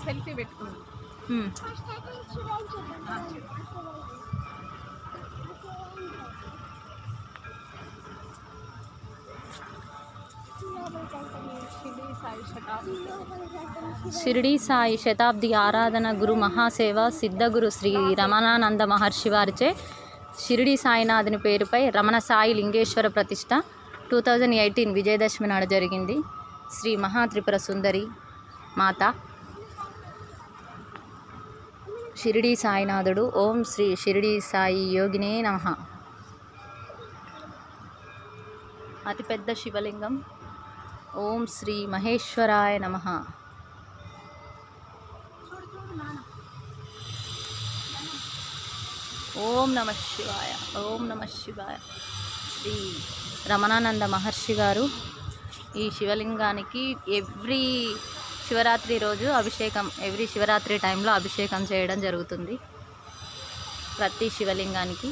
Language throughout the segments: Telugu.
సెల్ఫీ పెట్టుకున్నాం. షిరిడి సాయి శతాబ్ది ఆరాధన గురు మహాసేవ సిద్ధగురు శ్రీ రమణానంద మహర్షి వారిచే షిరిడి సాయినాథుని పేరుపై రమణ సాయి లింగేశ్వర ప్రతిష్ట 2018 విజయదశమి నాడు జరిగింది. శ్రీ మహాత్రిపుర సుందరి మాత షిరిడి సాయినాథుడు. ఓం శ్రీ షిరిడి సాయి యోగినే నమః. అతిపెద్ద శివలింగం. ఓం శ్రీ మహేశ్వరాయ నమః. ఓం నమ శివాయ. ఓం నమ శివాయ. శ్రీ రమణానంద మహర్షి గారు ఈ శివలింగానికి ఎవ్రీ శివరాత్రి రోజు అభిషేకం, ఎవ్రీ శివరాత్రి టైంలో అభిషేకం చేయడం జరుగుతుంది. ప్రతి శివలింగానికి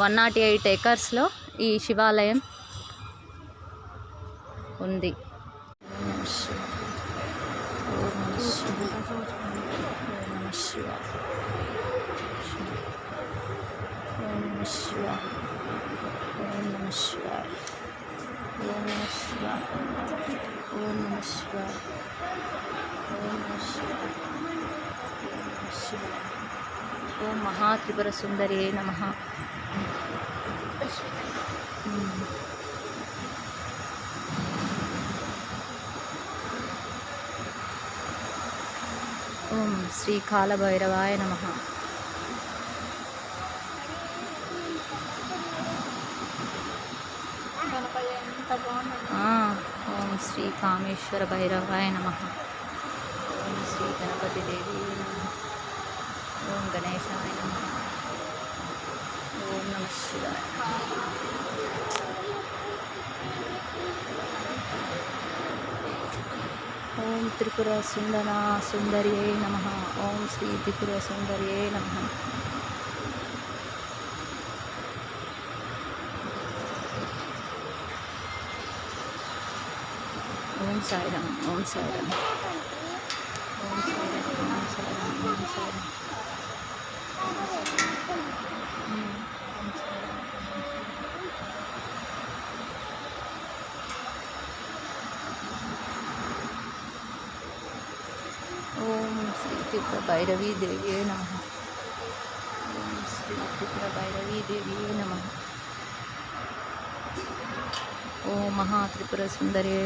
108 ఎకర్స్లో ఈ శివాలయం ఉంది. ఓం నమ శివాయ. ఓం నమ శివాయ. ఓం నమ శివాయ. ఓం నమ శివాయ. ఓం నమ శివాయ. ఓం నమ శివాయ. ఓం నమ శివాయ. ఓం మహాత్రిపుర సుందరి నమః. ఓం శ్రీ కాలభైరవాయ నమః. ఓం శ్రీ కామేశ్వర భైరవాయ నమః. ఓం శ్రీ గణపతి దేవి నమః. ఓం గణేశాయ నమః. ఓం నమ శివాయ. ఓం త్రిపుర సుందర్యై నమః. ఓం శ్రీ త్రిపుర సుందర్యై నమః. ఓం సాయిరామ్. ఓం సాయిరామ్. ఓం సాయిరామ్. ఓం సాయిరామ్. ఓం సాయిరామ్. ఓం శ్రీ త్రిపుర భైరవీ దేవి నమః. ఓం శ్రీ త్రిపుర భైరవీ దేవి నమః. ఓం మహాత్రిపుర సుందరి